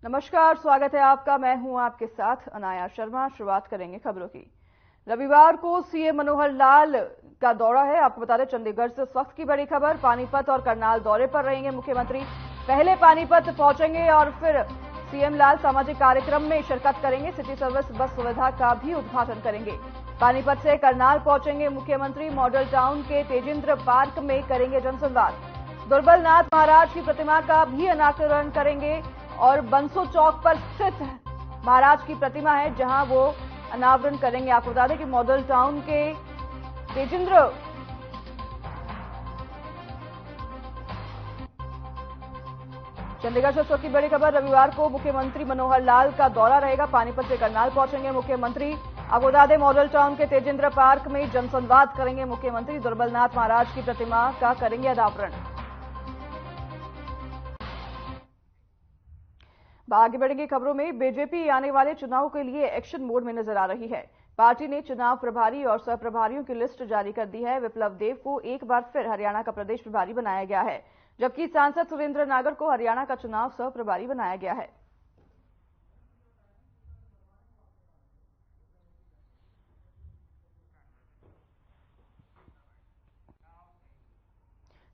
नमस्कार, स्वागत है आपका। मैं हूं आपके साथ अनाया शर्मा। शुरुआत करेंगे खबरों की। रविवार को सीएम मनोहर लाल का दौरा है। आपको बता दें, चंडीगढ़ से इस वक्त की बड़ी खबर। पानीपत और करनाल दौरे पर रहेंगे मुख्यमंत्री। पहले पानीपत पहुंचेंगे और फिर सीएम लाल सामाजिक कार्यक्रम में शिरकत करेंगे। सिटी सर्विस बस सुविधा का भी उद्घाटन करेंगे। पानीपत से करनाल पहुंचेंगे मुख्यमंत्री। मॉडल टाउन के तेजेंद्र पार्क में करेंगे जनसंवाद। दुर्बलनाथ महाराज की प्रतिमा का भी अनावरण करेंगे और बंसो चौक पर स्थित महाराज की प्रतिमा है, जहां वो अनावरण करेंगे। आपको बता दें कि मॉडल टाउन के तेजेंद्र चंडीगढ़ से सबकी बड़ी खबर। रविवार को मुख्यमंत्री मनोहर लाल का दौरा रहेगा। पानीपत से करनाल पहुंचेंगे मुख्यमंत्री। आपको बता दें, मॉडल टाउन के तेजेंद्र पार्क में जनसंवाद करेंगे मुख्यमंत्री। दुर्बलनाथ महाराज की प्रतिमा का करेंगे अनावरण। आगे बढ़ेंगे खबरों में। बीजेपी आने वाले चुनाव के लिए एक्शन मोड में नजर आ रही है। पार्टी ने चुनाव प्रभारी और सह प्रभारियों की लिस्ट जारी कर दी है। विप्लव देव को एक बार फिर हरियाणा का प्रदेश प्रभारी बनाया गया है, जबकि सांसद सुरेंद्र नागर को हरियाणा का चुनाव सह प्रभारी बनाया गया है।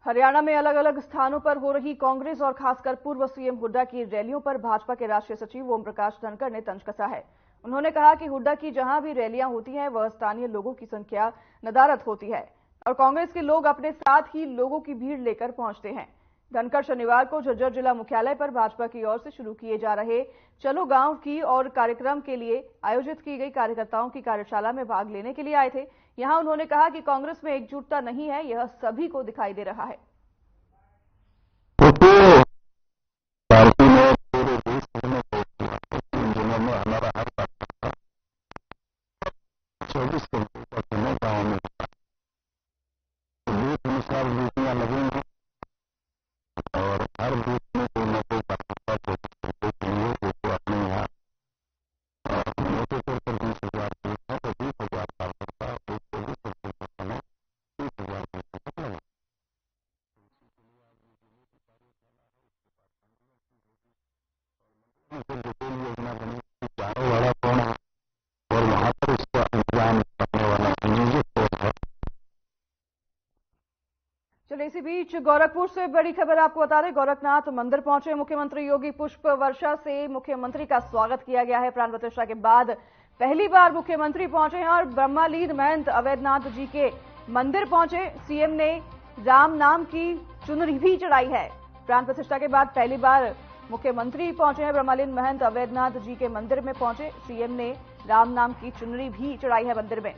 हरियाणा में अलग अलग स्थानों पर हो रही कांग्रेस और खासकर पूर्व सीएम हुड्डा की रैलियों पर भाजपा के राष्ट्रीय सचिव ओम प्रकाश धनखड़ ने तंज कसा है। उन्होंने कहा कि हुड्डा की जहां भी रैलियां होती हैं, वह स्थानीय लोगों की संख्या नदारद होती है और कांग्रेस के लोग अपने साथ ही लोगों की भीड़ लेकर पहुंचते हैं। धनखड़ शनिवार को झज्जर जिला मुख्यालय पर भाजपा की ओर से शुरू किए जा रहे चलो गांव की और कार्यक्रम के लिए आयोजित की गई कार्यकर्ताओं की कार्यशाला में भाग लेने के लिए आए थे। यहां उन्होंने कहा कि कांग्रेस में एकजुटता नहीं है, यह सभी को दिखाई दे रहा है। पार्टी में पूरे देश में जिन्होंने हमारा हर 24 घंटे का समय गाँव में बूथ अनुसार ड्यूटियां लगेंगी और हर बूथ में कोई न कोई कार्यकर्ता 24 घंटे के लिए जैसे अपने यहाँ मोटे तौर पर 20,000 बूथ है तो 20,000 कार्यकर्ता 24 घंटे का समय 30,000 बूथों तक लगे। डिटेल योजना बनी जाने वाला कौन है और वहां पर इसका इंतजाम करने वाला नियोजित कौन है। चलिए, इसी बीच गोरखपुर से बड़ी खबर आपको बता दें। गोरखनाथ मंदिर पहुंचे मुख्यमंत्री योगी। पुष्प वर्षा से मुख्यमंत्री का स्वागत किया गया है। प्राण प्रतिष्ठा के बाद पहली बार मुख्यमंत्री पहुंचे हैं और ब्रह्मालीन महंत अवैधनाथ जी के मंदिर पहुंचे। सीएम ने राम नाम की चुनरी भी चढ़ाई है। प्राण प्रतिष्ठा के बाद पहली बार मुख्यमंत्री पहुंचे हैं। ब्रह्मालीन महंत अवैधनाथ जी के मंदिर में पहुंचे। सीएम ने राम नाम की चुनरी भी चढ़ाई है मंदिर में।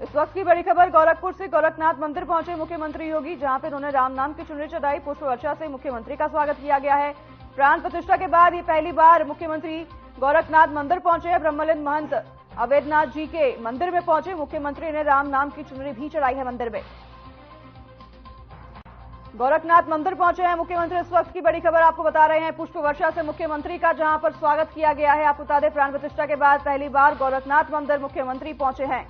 इस वक्त की बड़ी खबर गोरखपुर से। गोरखनाथ मंदिर पहुंचे मुख्यमंत्री योगी, जहां पर उन्होंने राम नाम की चुनरी चढ़ाई। पुष्प वर्षा से मुख्यमंत्री का स्वागत किया गया है। प्राण प्रतिष्ठा के बाद ये पहली बार मुख्यमंत्री गोरखनाथ मंदिर पहुंचे हैं। ब्रह्मालीन महंत अवैधनाथ जी के मंदिर में पहुंचे मुख्यमंत्री ने राम नाम की चुनरी भी चढ़ाई है मंदिर में। गोरखनाथ मंदिर पहुंचे हैं मुख्यमंत्री। इस वक्त की बड़ी खबर आपको बता रहे हैं पुष्प वर्षा से मुख्यमंत्री का, जहां पर स्वागत किया गया है। आपको बता दें, प्राण प्रतिष्ठा के बाद पहली बार गोरखनाथ मंदिर मुख्यमंत्री पहुंचे हैं।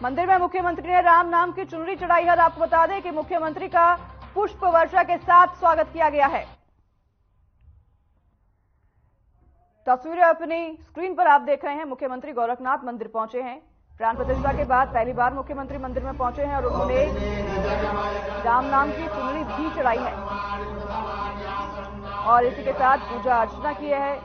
मंदिर में मुख्यमंत्री ने राम नाम की चुनरी चढ़ाई है और आपको बता दें कि मुख्यमंत्री का पुष्प वर्षा के साथ स्वागत किया गया है। तस्वीरें अपनी स्क्रीन पर आप देख रहे हैं। मुख्यमंत्री गोरखनाथ मंदिर पहुंचे हैं। प्राण प्रतिष्ठा के बाद पहली बार मुख्यमंत्री मंदिर में पहुंचे हैं और उन्होंने राम नाम की चुनरी भी चढ़ाई है और इसी के साथ पूजा अर्चना की है।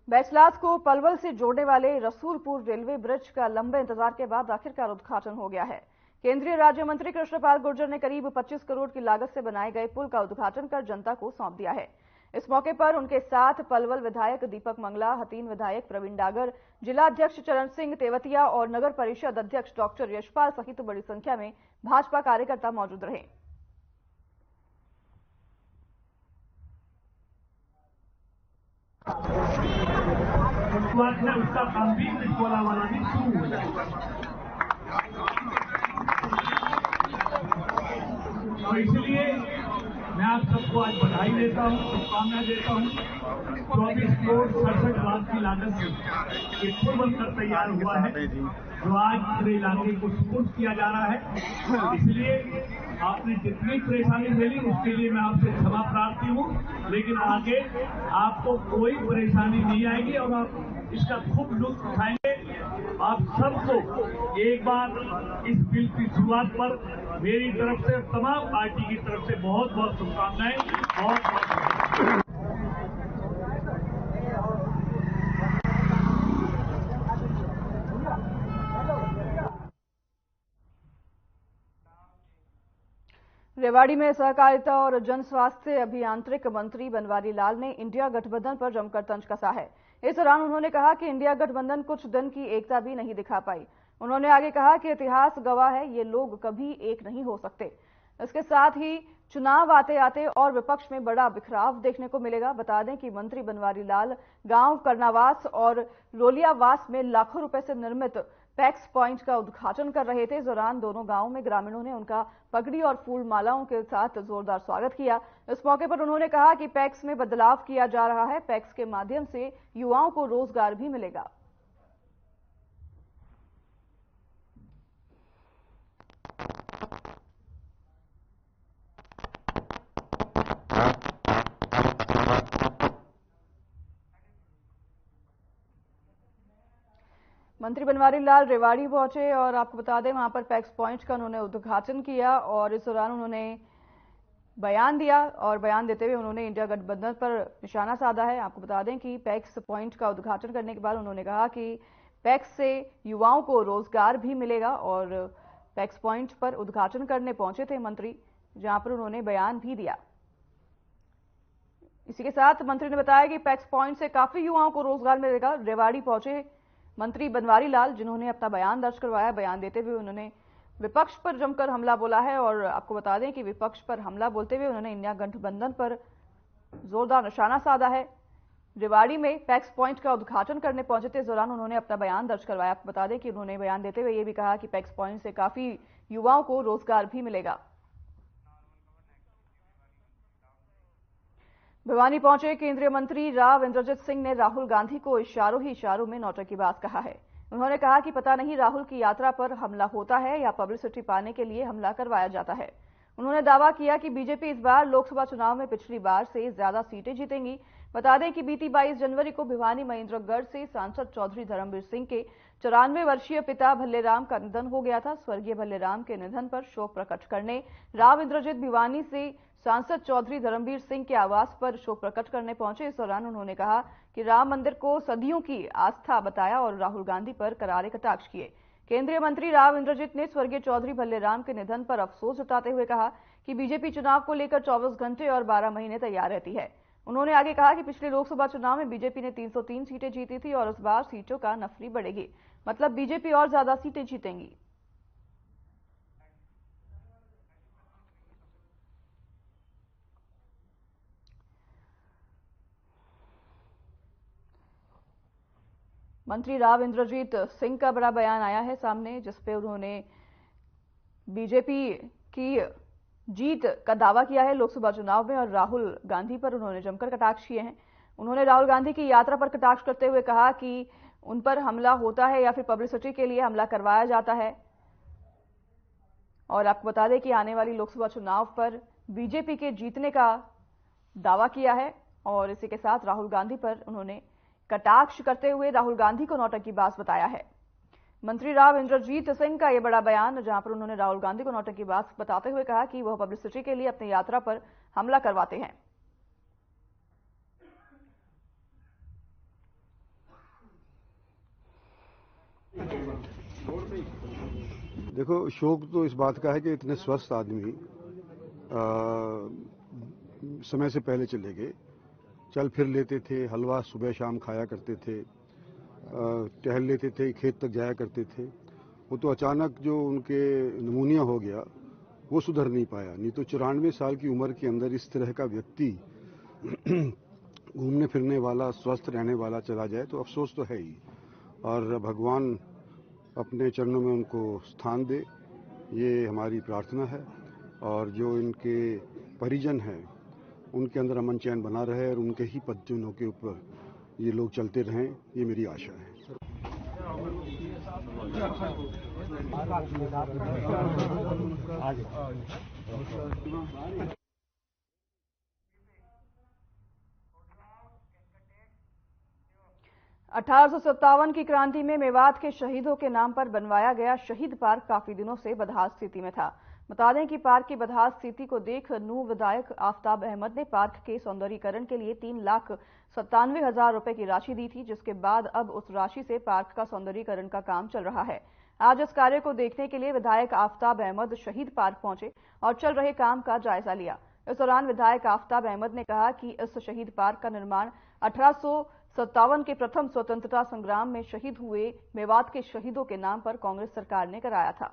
बैचलास को पलवल से जोड़ने वाले रसूलपुर रेलवे ब्रिज का लंबे इंतजार के बाद आखिरकार उद्घाटन हो गया है। केंद्रीय राज्य मंत्री कृष्णपाल गुर्जर ने करीब 25 करोड़ की लागत से बनाए गए पुल का उद्घाटन कर जनता को सौंप दिया है। इस मौके पर उनके साथ पलवल विधायक दीपक मंगला, हतीन विधायक प्रवीण डागर, जिला अध्यक्ष चरण सिंह तेवतिया और नगर परिषद अध्यक्ष डॉक्टर यशपाल सहित बड़ी संख्या में भाजपा कार्यकर्ता मौजूद रहे। उसका काम भी वाला भी शुरू हो जाएगा। तो इसलिए मैं आप सबको आज बधाई देता हूँ, शुभकामनाएं देता हूँ। 24 करोड़ 67 लाख की लागत से ये पुल बनकर तैयार हुआ है जो आज पूरे इलाके को सुपुर्द किया जा रहा है। इसलिए आपने जितनी परेशानी झेली उसके लिए मैं आपसे क्षमा प्रार्थी हूँ, लेकिन आगे आपको कोई परेशानी नहीं आएगी और आप इसका खूब लुत्फ उठाएंगे। आप सबको एक बार इस बिल की शुरुआत पर मेरी तरफ से तमाम पार्टी की तरफ से बहुत बहुत शुभकामनाएं। बहुत रेवाड़ी में सहकारिता और जन स्वास्थ्य अभियांत्रिक मंत्री बनवारी लाल ने इंडिया गठबंधन पर जमकर तंज कसा है। इस दौरान उन्होंने कहा कि इंडिया गठबंधन कुछ दिन की एकता भी नहीं दिखा पाई। उन्होंने आगे कहा कि इतिहास गवाह है, ये लोग कभी एक नहीं हो सकते। इसके साथ ही चुनाव आते आते और विपक्ष में बड़ा बिखराव देखने को मिलेगा। बता दें कि मंत्री बनवारी लाल गांव करनावास और रोलियावास में लाखों रुपए से निर्मित पैक्स पॉइंट का उद्घाटन कर रहे थे। इस दौरान दोनों गांवों में ग्रामीणों ने उनका पगड़ी और फूल मालाओं के साथ जोरदार स्वागत किया। इस मौके पर उन्होंने कहा कि पैक्स में बदलाव किया जा रहा है। पैक्स के माध्यम से युवाओं को रोजगार भी मिलेगा। मंत्री बनवारी लाल रेवाड़ी पहुंचे और आपको बता दें वहां पर पैक्स पॉइंट का उन्होंने उद्घाटन किया और इस दौरान उन्होंने बयान दिया और बयान देते हुए उन्होंने इंडिया गठबंधन पर निशाना साधा है। आपको बता दें कि पैक्स पॉइंट का उद्घाटन करने के बाद उन्होंने कहा कि पैक्स से युवाओं को रोजगार भी मिलेगा और पैक्स पॉइंट पर उद्घाटन करने पहुंचे थे मंत्री, जहां पर उन्होंने बयान भी दिया। इसी के साथ मंत्री ने बताया कि पैक्स पॉइंट से काफी युवाओं को रोजगार मिलेगा। रेवाड़ी पहुंचे मंत्री बनवारी लाल, जिन्होंने अपना बयान दर्ज करवाया। बयान देते हुए उन्होंने विपक्ष पर जमकर हमला बोला है और आपको बता दें कि विपक्ष पर हमला बोलते हुए उन्होंने इंडिया गठबंधन पर जोरदार निशाना साधा है। रेवाड़ी में पैक्स पॉइंट का उद्घाटन करने पहुंचे थे। इस दौरान उन्होंने अपना बयान दर्ज करवाया। आपको बता दें कि उन्होंने बयान देते हुए यह भी कहा कि पैक्स पॉइंट से काफी युवाओं को रोजगार भी मिलेगा। भिवानी पहुंचे केंद्रीय मंत्री राव इंद्रजीत सिंह ने राहुल गांधी को इशारों ही इशारों में नौटंकीबाज कहा है। उन्होंने कहा कि पता नहीं राहुल की यात्रा पर हमला होता है या पब्लिसिटी पाने के लिए हमला करवाया जाता है। उन्होंने दावा किया कि बीजेपी इस बार लोकसभा चुनाव में पिछली बार से ज्यादा सीटें जीतेंगी। बता दें कि बीती 22 जनवरी को भिवानी महेंद्रगढ़ से सांसद चौधरी धर्मवीर सिंह के 94 वर्षीय पिता भल्लेराम का निधन हो गया था। स्वर्गीय भल्लेराम के निधन पर शोक प्रकट करने राव इंद्रजीत भिवानी से सांसद चौधरी धर्मवीर सिंह के आवास पर शोक प्रकट करने पहुंचे। इस दौरान उन्होंने कहा कि राम मंदिर को सदियों की आस्था बताया और राहुल गांधी पर करारे कटाक्ष किए। केंद्रीय मंत्री राव इंद्रजीत ने स्वर्गीय चौधरी भल्लेराम के निधन पर अफसोस जताते हुए कहा कि बीजेपी चुनाव को लेकर 24 घंटे और 12 महीने तैयार रहती है। उन्होंने आगे कहा कि पिछले लोकसभा चुनाव में बीजेपी ने 303 सीटें जीती थी और इस बार सीटों का नफरी बढ़ेगी, मतलब बीजेपी और ज्यादा सीटें जीतेंगी। मंत्री राव इंद्रजीत सिंह का बड़ा बयान आया है सामने, जिसपे उन्होंने बीजेपी की जीत का दावा किया है लोकसभा चुनाव में और राहुल गांधी पर उन्होंने जमकर कटाक्ष किए हैं। उन्होंने राहुल गांधी की यात्रा पर कटाक्ष करते हुए कहा कि उन पर हमला होता है या फिर पब्लिसिटी के लिए हमला करवाया जाता है। और आपको बता दें कि आने वाली लोकसभा चुनाव पर बीजेपी के जीतने का दावा किया है और इसी के साथ राहुल गांधी पर उन्होंने कटाक्ष करते हुए राहुल गांधी को नौटंकीबाज बताया है। मंत्री राव इंद्रजीत सिंह का यह बड़ा बयान, जहां पर उन्होंने राहुल गांधी को नौटंकीबाज बताते हुए कहा कि वह पब्लिसिटी के लिए अपनी यात्रा पर हमला करवाते हैं। देखो, शोक तो इस बात का है कि इतने स्वस्थ आदमी समय से पहले चले गए। चल फिर लेते थे, हलवा सुबह शाम खाया करते थे, टहल लेते थे, खेत तक जाया करते थे। वो तो अचानक जो उनके नमूनिया हो गया वो सुधर नहीं पाया। नहीं तो 94 साल की उम्र के अंदर इस तरह का व्यक्ति घूमने फिरने वाला, स्वस्थ रहने वाला चला जाए तो अफसोस तो है ही। और भगवान अपने चरणों में उनको स्थान दे, ये हमारी प्रार्थना है। और जो इनके परिजन हैं उनके अंदर अमन चैन बना रहे और उनके ही पदचिन्हों के ऊपर ये लोग चलते रहें, ये मेरी आशा है। 1857 की क्रांति में मेवात के शहीदों के नाम पर बनवाया गया शहीद पार्क काफी दिनों से बदहाल स्थिति में था। बता दें कि पार्क की बदहाल स्थिति को देख नूं विधायक आफताब अहमद ने पार्क के सौंदर्यीकरण के लिए 3,97,000 रुपए की राशि दी थी, जिसके बाद अब उस राशि से पार्क का सौंदर्यीकरण का काम चल रहा है। आज इस कार्य को देखने के लिए विधायक आफताब अहमद शहीद पार्क पहुंचे और चल रहे काम का जायजा लिया। इस दौरान विधायक आफताब अहमद ने कहा कि इस शहीद पार्क का निर्माण 1857 के प्रथम स्वतंत्रता संग्राम में शहीद हुए मेवात के शहीदों के नाम पर कांग्रेस सरकार ने कराया था।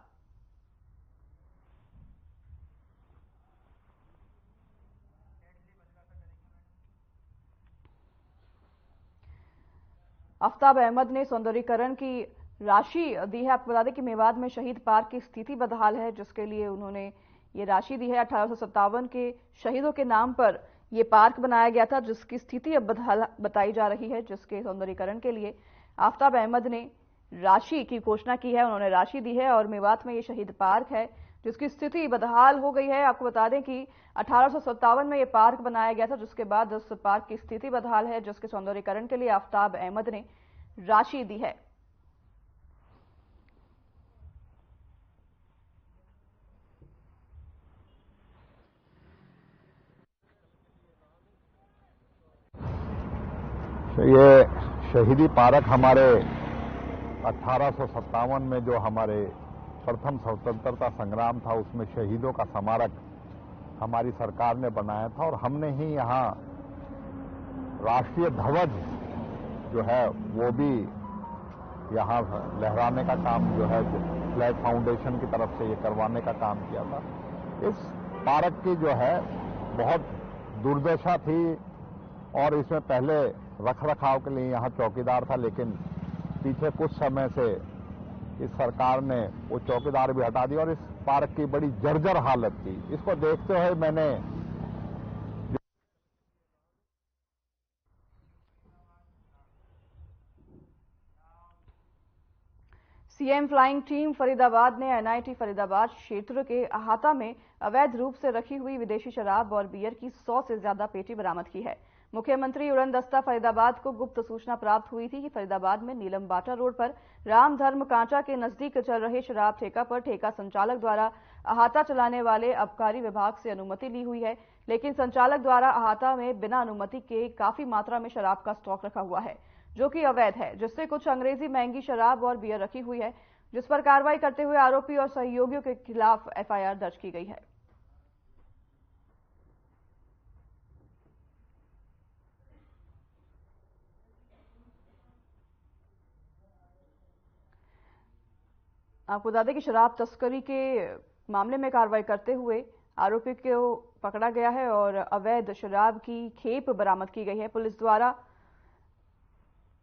आफताब अहमद ने सौंदर्यीकरण की राशि दी है। आपको बता दें कि मेवात में शहीद पार्क की स्थिति बदहाल है, जिसके लिए उन्होंने ये राशि दी है। 1857 के शहीदों के नाम पर ये पार्क बनाया गया था, जिसकी स्थिति अब बदहाल बताई जा रही है, जिसके सौंदर्यीकरण के लिए आफताब अहमद ने राशि की घोषणा की है। उन्होंने राशि दी है और मेवात में ये शहीद पार्क है जिसकी स्थिति बदहाल हो गई है। आपको बता दें कि 1857 में ये पार्क बनाया गया था, जिसके बाद उस पार्क की स्थिति बदहाल है, जिसके सौंदर्यीकरण के लिए आफताब अहमद ने राशि दी है। ये शहीदी पार्क हमारे 1857 में जो हमारे प्रथम स्वतंत्रता संग्राम था उसमें शहीदों का स्मारक हमारी सरकार ने बनाया था और हमने ही यहाँ राष्ट्रीय ध्वज जो है वो भी यहाँ लहराने का काम जो है फ्लैग फाउंडेशन की तरफ से ये करवाने का काम किया था। इस पार्क की जो है बहुत दुर्दशा थी और इसमें पहले रखरखाव के लिए यहाँ चौकीदार था, लेकिन पीछे कुछ समय से इस सरकार ने वो चौकीदार भी हटा दिया और इस पार्क की बड़ी जर्जर हालत थी। इसको देखते हुए मैंने सीएम फ्लाइंग टीम फरीदाबाद ने एनआईटी फरीदाबाद क्षेत्र के अहाता में अवैध रूप से रखी हुई विदेशी शराब और बियर की 100 से ज्यादा पेटी बरामद की है। मुख्यमंत्री उड़न दस्ता फरीदाबाद को गुप्त सूचना प्राप्त हुई थी कि फरीदाबाद में नीलम बाटा रोड पर राम धर्म कांचा के नजदीक चल रहे शराब ठेका पर ठेका संचालक द्वारा अहाता चलाने वाले आबकारी विभाग से अनुमति ली हुई है, लेकिन संचालक द्वारा अहाता में बिना अनुमति के काफी मात्रा में शराब का स्टॉक रखा हुआ है, जो कि अवैध है, जिससे कुछ अंग्रेजी महंगी शराब और बियर रखी हुई है, जिस पर कार्रवाई करते हुए आरोपी और सहयोगियों के खिलाफ एफआईआर दर्ज की गई है। आपको बता दें कि शराब तस्करी के मामले में कार्रवाई करते हुए आरोपी को पकड़ा गया है और अवैध शराब की खेप बरामद की गई है। पुलिस द्वारा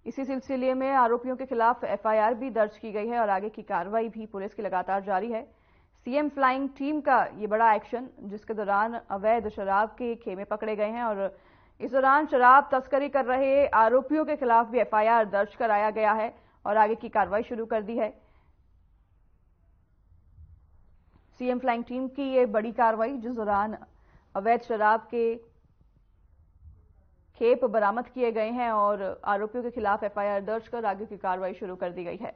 इसी सिलसिले में आरोपियों के खिलाफ एफआईआर भी दर्ज की गई है और आगे की कार्रवाई भी पुलिस की लगातार जारी है। सीएम फ्लाइंग टीम का ये बड़ा एक्शन, जिसके दौरान अवैध शराब के खेमे पकड़े गए हैं और इस दौरान शराब तस्करी कर रहे आरोपियों के खिलाफ भी एफआईआर दर्ज कराया गया है और आगे की कार्रवाई शुरू कर दी है। सीएम फ्लाइंग टीम की ये बड़ी कार्रवाई, जिस दौरान अवैध शराब के खेप बरामद किए गए हैं और आरोपियों के खिलाफ एफआईआर दर्ज कर आगे की कार्रवाई शुरू कर दी गई है।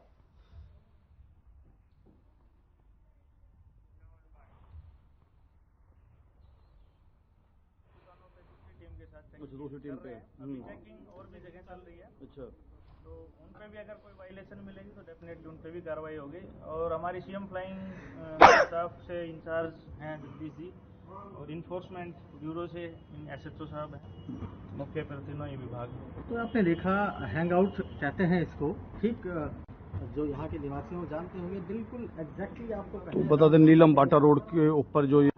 दूसरी टीम पे चेकिंग और भी जगह चल रही है। अच्छा, तो उन पे भी अगर कोई वायलेशन मिलेगी तो डेफिनेटली उन पे भी कार्रवाई होगी। और हमारी सीएम फ्लाइंग स्टाफ से इंचार्ज हैं जगदीश जी और इन्फोर्समेंट ब्यूरो से एसएचओ साहब हैं, मुख्य प्रतिनिधि विभाग। तो आपने देखा हैंग आउट कहते हैं इसको, ठीक, जो यहाँ के निवासी वो जानते होंगे बिल्कुल एग्जैक्टली। आपको बता दें नीलम बाटा रोड के ऊपर जो ये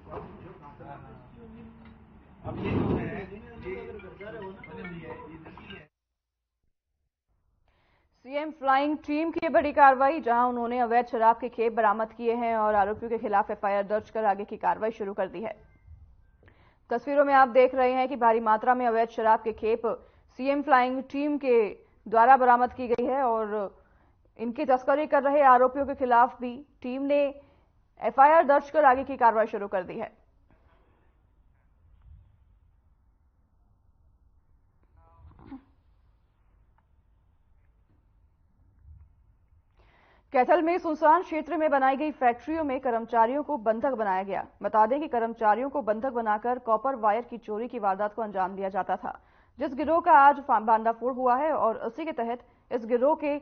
सीएम फ्लाइंग टीम की बड़ी कार्रवाई, जहां उन्होंने अवैध शराब के खेप बरामद किए हैं और आरोपियों के खिलाफ एफआईआर दर्ज कर आगे की कार्रवाई शुरू कर दी है। तस्वीरों में आप देख रहे हैं कि भारी मात्रा में अवैध शराब के खेप सीएम फ्लाइंग टीम के द्वारा बरामद की गई है और इनकी तस्करी कर रहे आरोपियों के खिलाफ भी टीम ने एफआईआर दर्ज कर आगे की कार्रवाई शुरू कर दी है। कैथल में सुनसान क्षेत्र में बनाई गई फैक्ट्रियों में कर्मचारियों को बंधक बनाया गया। बता दें कि कर्मचारियों को बंधक बनाकर कॉपर वायर की चोरी की वारदात को अंजाम दिया जाता था, जिस गिरोह का आज भांडाफोड़ हुआ है और उसी के तहत इस गिरोह के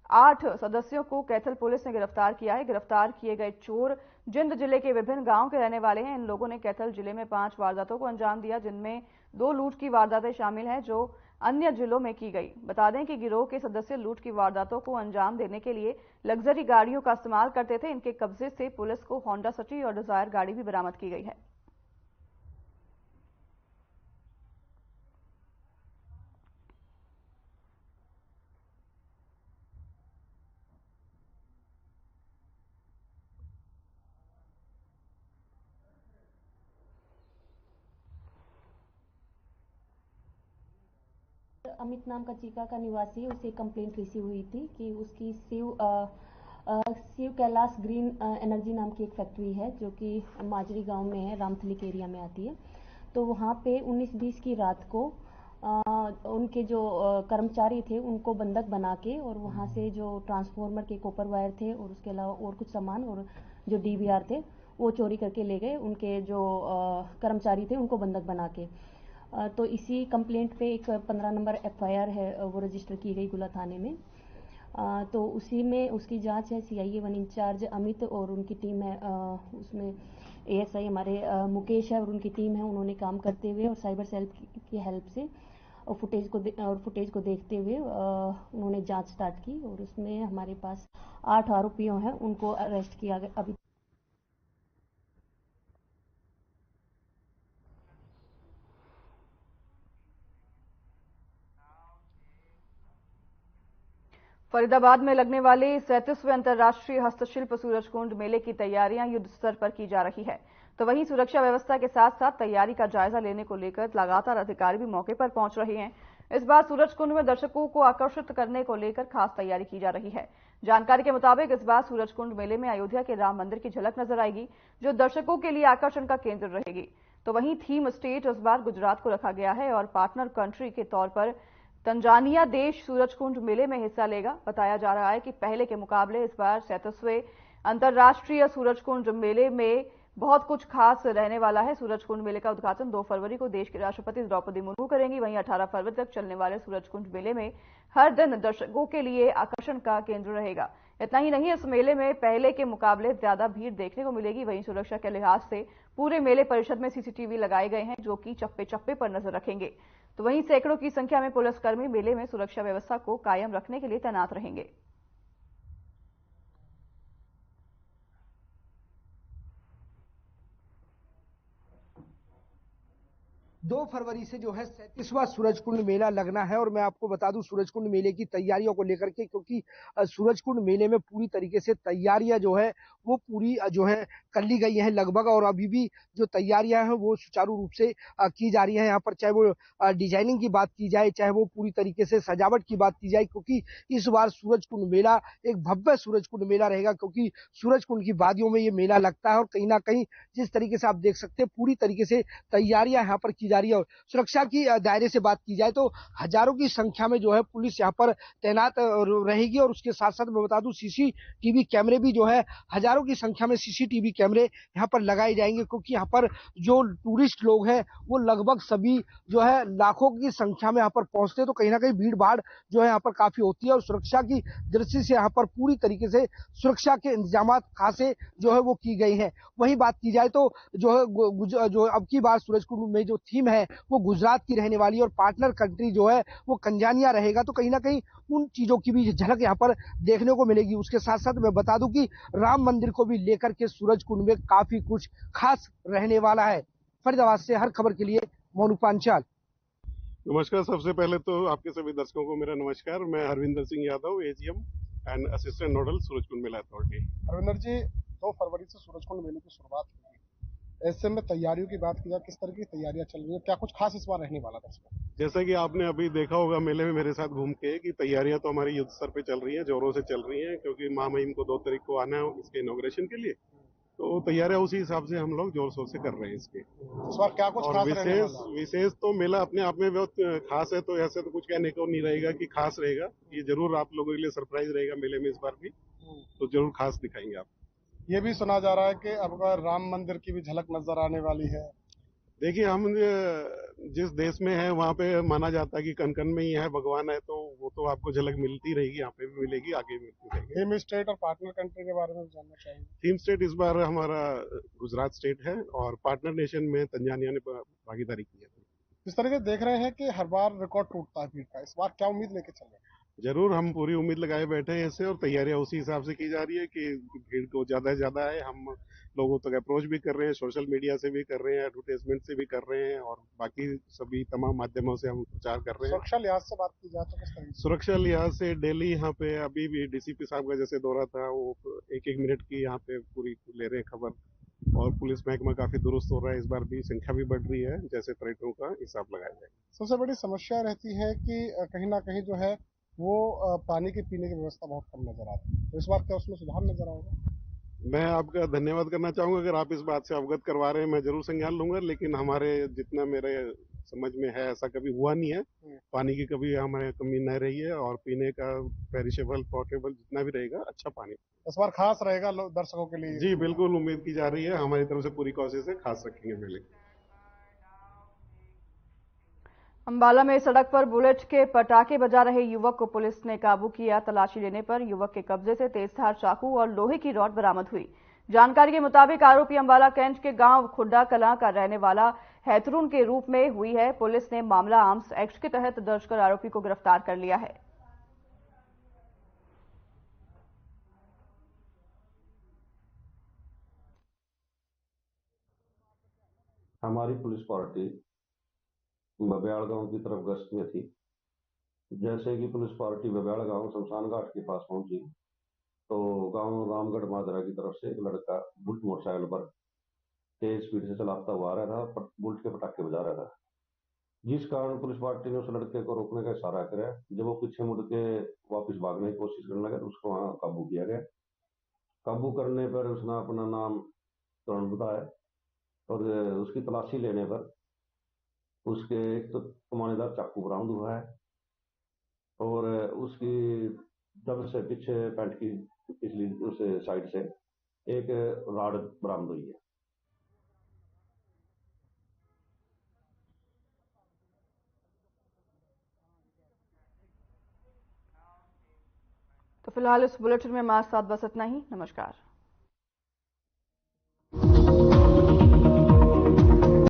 8 सदस्यों को कैथल पुलिस ने गिरफ्तार किया है। गिरफ्तार किए गए चोर जिंद जिले के विभिन्न गांव के रहने वाले हैं। इन लोगों ने कैथल जिले में 5 वारदातों को अंजाम दिया, जिनमें 2 लूट की वारदातें शामिल हैं जो अन्य जिलों में की गई। बता दें कि गिरोह के सदस्य लूट की वारदातों को अंजाम देने के लिए लग्जरी गाड़ियों का इस्तेमाल करते थे। इनके कब्जे से पुलिस को होंडा सिटी और डिजायर गाड़ी भी बरामद की गई है। अमित नाम का चीका का निवासी, उसे कंप्लेंट रिसीव हुई थी कि उसकी शिव कैलाश ग्रीन एनर्जी नाम की एक फैक्ट्री है जो कि माजरी गांव में है, रामथली के एरिया में आती है। तो वहां पे 19-20 की रात को उनके जो कर्मचारी थे उनको बंधक बना के और वहां से जो ट्रांसफार्मर के कॉपर वायर थे और उसके अलावा और कुछ सामान और जो डीवीआर थे वो चोरी करके ले गए। उनके जो कर्मचारी थे उनको बंधक बना के। तो इसी कंप्लेंट पे एक 15 नंबर एफआईआर है वो रजिस्टर की गई गुला थाने में। तो उसी में उसकी जांच है। सीआईए 1 इंचार्ज अमित और उनकी टीम है, उसमें एएसआई हमारे मुकेश है और उनकी टीम है। उन्होंने काम करते हुए और साइबर सेल की हेल्प से और फुटेज को देखते हुए उन्होंने जांच स्टार्ट की और उसमें हमारे पास 8 आरोपियों हैं, उनको अरेस्ट किया गया। अभी फरीदाबाद में लगने वाले 37वें अंतर्राष्ट्रीय हस्तशिल्प सूरजकुंड मेले की तैयारियां युद्ध स्तर पर की जा रही है। तो वहीं सुरक्षा व्यवस्था के साथ साथ तैयारी का जायजा लेने को लेकर लगातार अधिकारी भी मौके पर पहुंच रहे हैं। इस बार सूरजकुंड में दर्शकों को आकर्षित करने को लेकर खास तैयारी की जा रही है। जानकारी के मुताबिक इस बार सूरजकुंड मेले में अयोध्या के राम मंदिर की झलक नजर आएगी, जो दर्शकों के लिए आकर्षण का केंद्र रहेगी। तो वहीं थीम स्टेट इस बार गुजरात को रखा गया है और पार्टनर कंट्री के तौर पर तंजानिया देश सूरजकुंड मेले में हिस्सा लेगा। बताया जा रहा है कि पहले के मुकाबले इस बार 37वें अंतर्राष्ट्रीय सूरजकुंड मेले में बहुत कुछ खास रहने वाला है। सूरजकुंड मेले का उद्घाटन 2 फरवरी को देश की राष्ट्रपति द्रौपदी मुर्मू करेंगी। वहीं 18 फरवरी तक चलने वाले सूरजकुंड मेले में हर दिन दर्शकों के लिए आकर्षण का केंद्र रहेगा। इतना ही नहीं, इस मेले में पहले के मुकाबले ज्यादा भीड़ देखने को मिलेगी। वहीं सुरक्षा के लिहाज से पूरे मेले परिसर में सीसीटीवी लगाए गए हैं, जो कि चप्पे चप्पे पर नजर रखेंगे। तो वहीं सैकड़ों की संख्या में पुलिसकर्मी मेले में सुरक्षा व्यवस्था को कायम रखने के लिए तैनात रहेंगे। 2 फरवरी से जो है 37वां सूरजकुंड मेला लगना है। और मैं आपको बता दूं सूरजकुंड मेले की तैयारियों को लेकर के, क्योंकि सूरजकुंड मेले में पूरी तरीके से तैयारियां जो है वो पूरी जो है कर ली गई हैं लगभग, और अभी भी जो तैयारियां हैं वो सुचारू रूप से की जा रही हैं। यहाँ पर चाहे वो डिजाइनिंग की बात की जाए, चाहे वो पूरी तरीके से सजावट की बात की जाए, क्योंकि इस बार सूरजकुंड मेला एक भव्य सूरजकुंड मेला रहेगा, क्योंकि सूरजकुंड की वादियों में ये मेला लगता है। और कहीं ना कहीं जिस तरीके से आप देख सकते हैं पूरी तरीके से तैयारियां यहाँ पर की जा रही है। और सुरक्षा की दायरे से बात की जाए तो हजारों की संख्या में जो है पुलिस यहाँ पर तैनात रहेगी। और उसके साथ साथ मैं बता दूं सीसीटीवी कैमरे भी जो है हजारों की संख्या में सीसीटीवी कैमरे यहाँ पर लगाए जाएंगे, क्योंकि यहाँ पर जो टूरिस्ट लोग हैं वो लगभग सभी जो है लाखों की संख्या में यहाँ पर पहुंचते हैं। तो कहीं ना कहीं भीड़ भाड़ जो है यहाँ पर काफी होती है और सुरक्षा की दृष्टि से यहाँ पर पूरी तरीके से सुरक्षा के इंतजाम खासे जो है वो की गई हैं। वहीं बात की जाए तो जो है जो अब की बार सूरजकुंड में जो थीम है वो गुजरात की रहने वाली और पार्टनर कंट्री जो है वो तंजानिया रहेगा। तो कहीं ना कहीं उन चीजों की भी झलक यहाँ पर देखने को मिलेगी। उसके साथ साथ मैं बता दूं कि राम मंदिर को भी लेकर के सूरजकुंड में काफी कुछ खास रहने वाला है। फरीदाबाद से हर खबर के लिए मोनू पांचाल। नमस्कार। सबसे पहले तो आपके सभी दर्शकों को मेरा नमस्कार। मैं Harvinder Singh Yadav, AGM and assistant nodal Surajkund Mela authority. Harvinder ji, 2 फरवरी से सूरजकुंड मेले की शुरुआत होगी, ऐसे में तैयारियों की बात की जाए, किस तरह की तैयारियां चल रही है, क्या कुछ खास इस बार रहने वाला दर्शकों? जैसा कि आपने अभी देखा होगा मेले में मेरे साथ घूम के कि तैयारियां तो हमारी युद्ध स्तर पे चल रही हैं, जोरों से चल रही हैं, क्योंकि माह महीम को 2 तारीख को आना है इसके इनॉग्रेशन के लिए। तो तैयारियां उसी हिसाब से हम लोग जोर शोर से कर रहे हैं इसके। इस बार क्या कुछ और खास रहने वाला है? विशेष तो मेला अपने आप में बहुत खास है, तो ऐसे तो कुछ कहने को नहीं रहेगा कि खास रहेगा। ये जरूर आप लोगों के लिए सरप्राइज रहेगा मेले में इस बार भी, तो जरूर खास दिखाएंगे आप। ये भी सुना जा रहा है कि अब राम मंदिर की भी झलक नजर आने वाली है। देखिए, हम जिस देश में है वहाँ पे माना जाता है कि कन कन में ही है भगवान है, तो वो तो आपको झलक मिलती रहेगी, यहाँ पे भी मिलेगी, आगे भी मिलती रहेगी। थीम स्टेट और पार्टनर कंट्री के बारे में भी जानना चाहेंगे। थीम स्टेट इस बार हमारा गुजरात स्टेट है और पार्टनर नेशन में तंजानिया ने भागीदारी की है। इस तरह से देख रहे हैं कि हर बार रिकॉर्ड टूटता है भीड़ का, इस बार क्या उम्मीद लेके चल रहे हैं? जरूर, हम पूरी उम्मीद लगाए बैठे हैं इससे, और तैयारियां उसी हिसाब से की जा रही है कि भीड़ को ज्यादा से ज्यादा है। हम लोगों तक अप्रोच भी कर रहे हैं, सोशल मीडिया से भी कर रहे हैं, एडवर्टाइजमेंट से भी कर रहे हैं, और बाकी सभी तमाम माध्यमों से हम प्रचार कर रहे हैं। सुरक्षा लिहाज से बात की जाए तो किस तरह? सुरक्षा लिहाज से डेली यहाँ पे अभी भी डीसीपी साहब का जैसे दौरा था, वो 1-1 मिनट की यहाँ पे पूरी ले रहे हैं खबर, और पुलिस महकमा काफी दुरुस्त हो रहा है। इस बार भी संख्या भी बढ़ रही है, जैसे पर्यटकों का हिसाब लगाया जाए। सबसे बड़ी समस्या रहती है कि कहीं ना कहीं जो है वो पानी के पीने की व्यवस्था बहुत कम नजर आती है, तो इस बार क्या उसमें सुधार नजर आएगा? मैं आपका धन्यवाद करना चाहूंगा, अगर आप इस बात से अवगत करवा रहे हैं, मैं जरूर संज्ञान लूंगा, लेकिन हमारे जितना मेरे समझ में है ऐसा कभी हुआ नहीं है। पानी की कभी हमारे कमी नहीं रही है, और पीने का पेरिशेबल पोर्टेबल जितना भी रहेगा, अच्छा पानी इस बार खास रहेगा दर्शकों के लिए। जी बिल्कुल, उम्मीद की जा रही है, हमारी तरफ से पूरी कोशिश है, खास रखेंगे मेले। अंबाला में सड़क पर बुलेट के पटाखे बजा रहे युवक को पुलिस ने काबू किया। तलाशी लेने पर युवक के कब्जे से तेजधार चाकू और लोहे की रॉड बरामद हुई। जानकारी के मुताबिक आरोपी अंबाला कैंट के गांव खुड्डा कलां का रहने वाला हैतरून के रूप में हुई है। पुलिस ने मामला आर्म्स एक्ट के तहत दर्ज कर आरोपी को गिरफ्तार कर लिया है। हमारी पुलिस पार्टी बब्याड़ गांव की तरफ गश्त में थी। जैसे कि पुलिस पार्टी बब्याड़ गांव शमशान घाट के पास पहुंची, तो गांव रामगढ़ माजरा की तरफ से एक लड़का बुलेट मोटरसाइकिल पर तेज स्पीड से चलाता हुआ आ रहा था, बुलेट के पटाखे बजा रहा था, जिस कारण पुलिस पार्टी ने उस लड़के को रोकने का इशारा किया। जब वो पीछे मुड़ के वापस भागने की कोशिश करने लगा, तो उसको वहां काबू किया गया। काबू करने पर उसने अपना नाम तुरंत बताया, और उसकी तलाशी लेने पर उसके एक तो कमानेदार चाकू बरामद हुआ है, और उसकी जब से पीछे पैंट की पिछली उस साइड से एक राड बरामद हुई है। तो फिलहाल इस बुलेटिन में हमारे साथ बस इतना ही। नमस्कार।